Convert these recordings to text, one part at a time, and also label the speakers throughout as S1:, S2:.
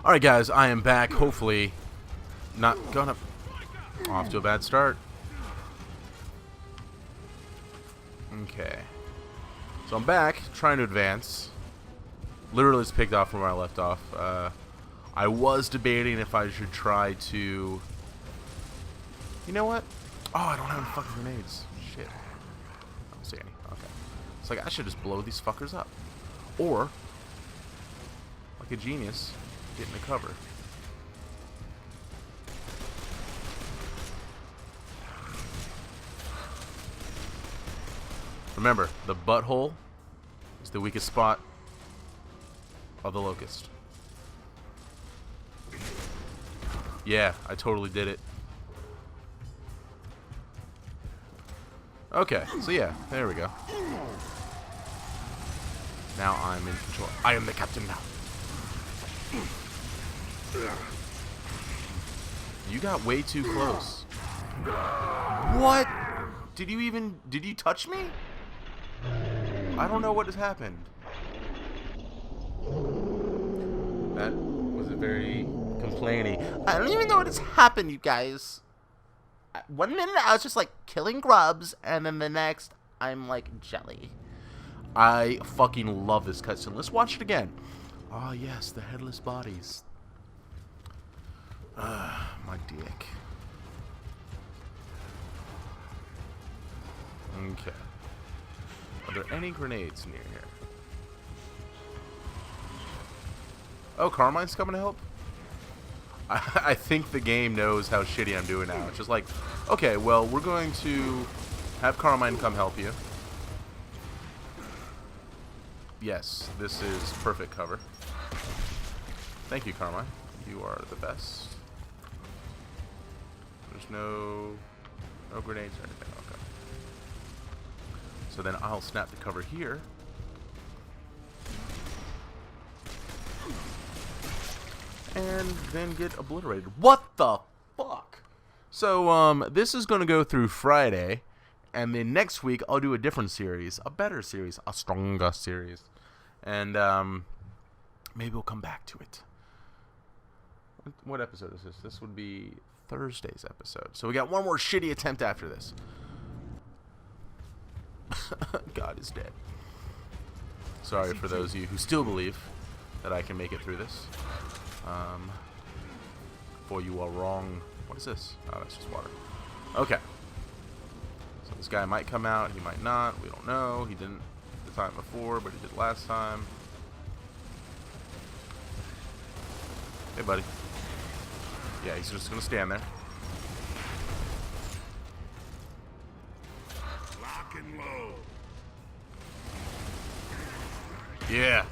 S1: Alright guys, I am back. Hopefully not gonna off to a bad start. Okay. So I'm back, trying to advance. Literally just picked off from where I left off. I was debating if I should try to... You know what? Oh, I don't have any fucking grenades. Shit. I don't see any. Okay. It's like I should just blow these fuckers up. Or, like a genius, get in the cover. Remember, the butthole is the weakest spot of the locust. Yeah, I totally did it. Okay, so yeah, there we go. Now I'm in control. I am the captain now. You got way too close. What? Did you touch me? I don't know what has happened. That was a very complaining. I don't even know what has happened, you guys. 1 minute I was just like killing grubs, and then the next I'm like jelly. I fucking love this cutscene. Let's watch it again. Ah, yes, the headless bodies. My dick. Okay. Are there any grenades near here? Oh, Carmine's coming to help? I think the game knows how shitty I'm doing now. It's just like, okay, well, we're going to have Carmine come help you. Yes, this is perfect cover. Thank you, Carmine. You are the best. There's no grenades or anything. Okay. So then I'll snap the cover here. And then get obliterated. What the fuck? So, this is going to go through Friday. And then next week, I'll do a different series. A better series. A stronger series. And, maybe we'll come back to it. What episode is this? This would be Thursday's episode. So we got one more shitty attempt after this. God is dead. Sorry for those of you who still believe that I can make it through this. For you are wrong. What is this? Oh, that's just water. Okay. So this guy might come out. He might not. We don't know. He didn't the time before, but he did last time. Hey, buddy. Yeah, he's just going to stand there.
S2: Lock and load.
S1: Yeah.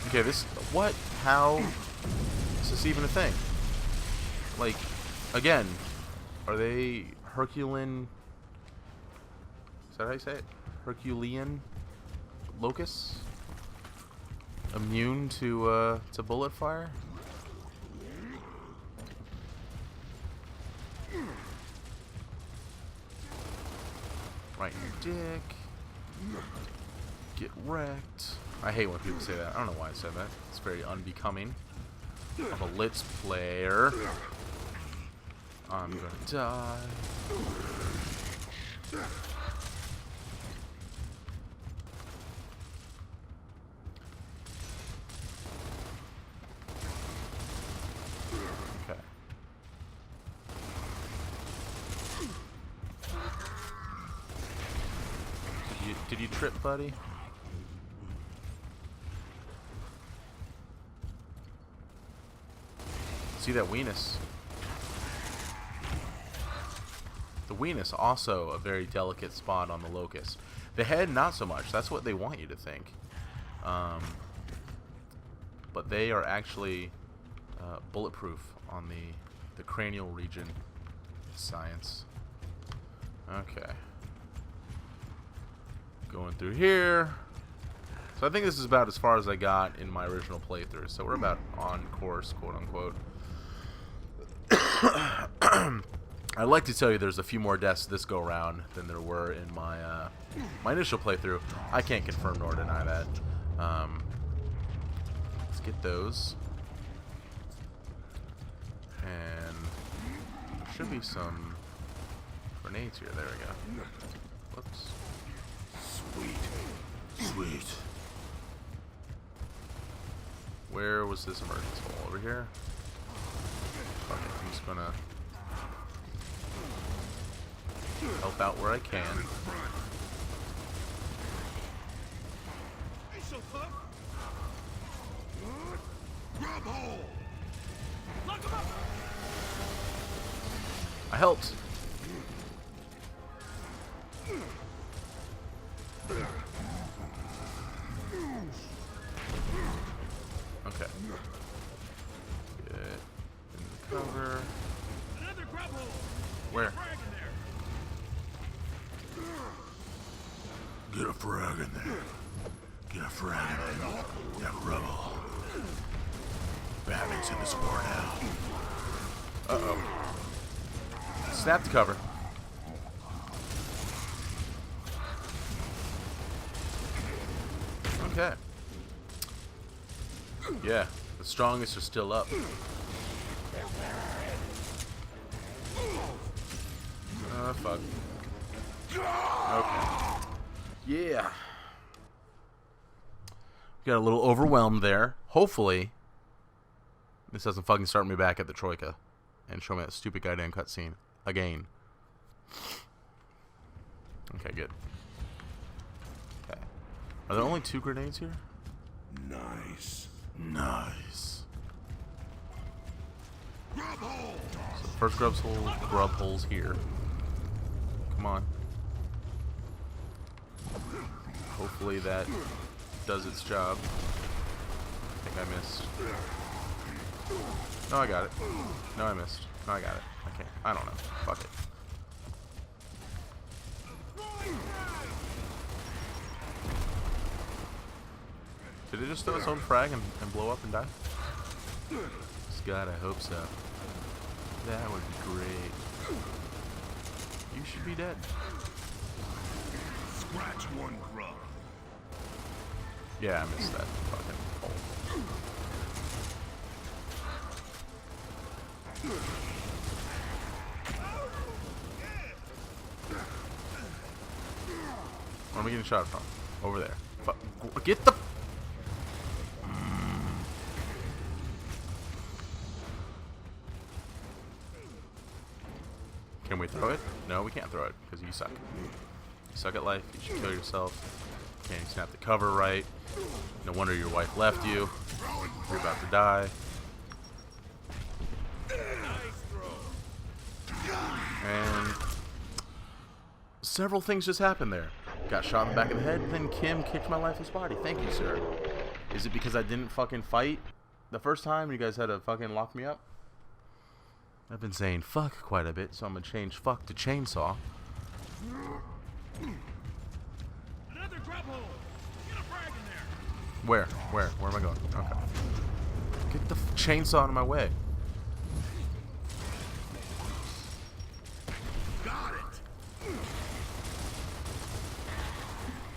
S1: Okay, this... What? How... Is this even a thing? Like, again, are they Herculean... Is that how you say it? Herculean locusts? Immune to bullet fire? Right in your dick. Get wrecked. I hate when people say that. I don't know why I said that. It's very unbecoming of a Litz player. I'm gonna die. Okay. Did you trip, buddy? See that weenus. The weenus also a very delicate spot on the locust. The head, not so much. That's what they want you to think. But they are actually bulletproof on the cranial region. Science. Okay. Going through here. So I think this is about as far as I got in my original playthrough. So we're about on course, quote unquote. I'd like to tell you there's a few more deaths this go round than there were in my my initial playthrough. I can't confirm nor deny that. Let's get those. And there should be some grenades here. There we go. Whoops. Sweet. Where was this emergency hole? Over here? Okay, I'm just gonna help out where I can. I helped. Okay. Get in the cover. Where? Get a frag in there. Get a frag in there. That rubble. Batman's in this war now. Uh-oh. Snap the cover. Okay. Yeah, the strongest are still up. Fuck. Okay. Yeah. Got a little overwhelmed there. Hopefully, this doesn't fucking start me back at the Troika and show me that stupid goddamn cutscene again. Okay, good. Okay. Are there only 2 grenades here?
S2: Nice.
S1: So the first grub hole's here. Come on. Hopefully that does its job. I think I missed. No, I got it. No, I missed. No, I got it. Okay, I don't know. Fuck it. Did it just throw its own frag and blow up and die? God, I hope so. That would be great. You should be dead.
S2: Scratch one grub.
S1: Yeah, I missed that fucking hole. Where am I getting shot from? Over there. Get the... Can we throw it? No, we can't throw it, because you suck. You suck at life, you should kill yourself. Can't even snap the cover right. No wonder your wife left you. You're about to die. And several things just happened there. Got shot in the back of the head, then Kim kicked my lifeless body. Thank you, sir. Is it because I didn't fucking fight the first time? You guys had to fucking lock me up? I've been saying fuck quite a bit, so I'm gonna change fuck to chainsaw.
S2: Another grub hole. Get a frag in there.
S1: Where? Where am I going? Okay. Get the chainsaw out of my way.
S2: Got it.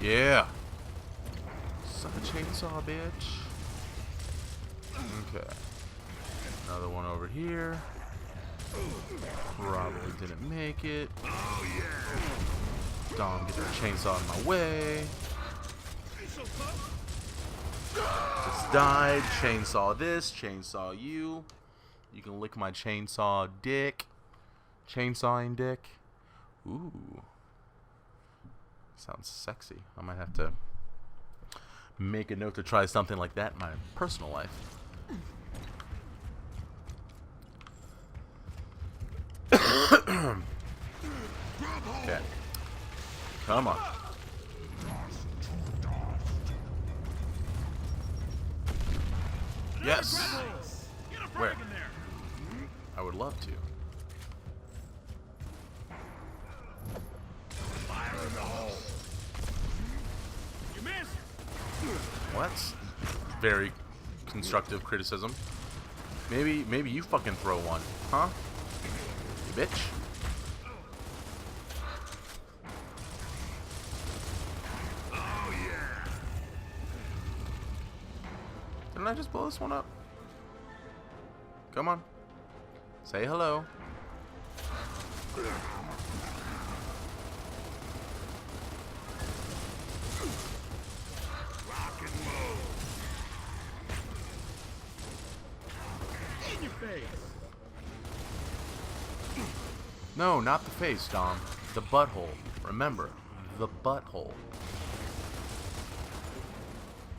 S1: Yeah. Son of a chainsaw, bitch. Okay. Another one over here. Probably didn't make it.
S2: Oh yeah.
S1: Dom, get that chainsaw in my way. Just died. Chainsaw this. Chainsaw you. You can lick my chainsaw dick. Chainsawing dick. Ooh. Sounds sexy. I might have to make a note to try something like that in my personal life. Okay. Come on. Yes. Where? I would love to.
S2: Fire in the hole. You missed.
S1: Well, that's very constructive criticism. Maybe you fucking throw one, huh? You bitch. I just blow this one up? Come on. Say hello.
S2: Rock and roll. In your face.
S1: No, not the face, Dom. The butthole. Remember, the butthole.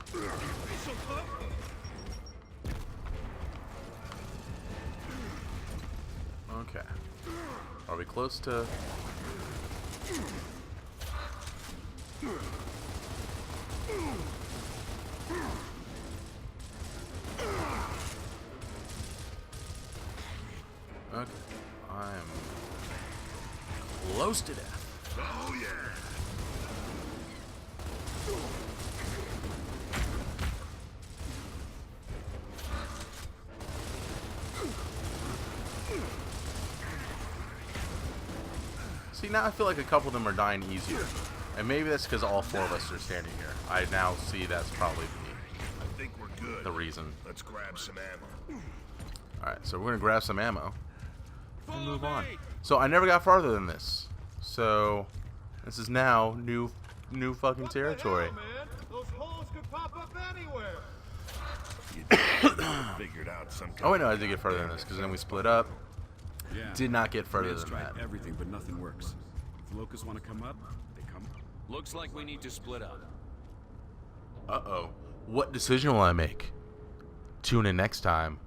S2: Facial cup.
S1: Okay. Are we close to... Okay. I'm close to death.
S2: Oh yeah.
S1: See, now I feel like a couple of them are dying easier. And maybe that's because all four of us are standing here. I now see that's probably
S2: I think we're good.
S1: the reason.
S2: Let's grab some ammo.
S1: Alright, so we're going to grab some ammo and
S2: Follow
S1: move on.
S2: me.
S1: So I never got farther than this. So this is now new fucking territory.
S3: Hell, man? Those holes could pop up anywhere.
S2: You figured out some kind
S1: Oh wait, no, I did get further than this because then we split up.
S4: Yeah.
S1: Did not get
S4: We
S1: further
S4: have
S1: than
S4: tried
S1: that.
S4: everything, but nothing works. If the locusts want to come up, they come up.
S5: Looks like we need to split up.
S1: Uh-oh. What decision will I make? Tune in next time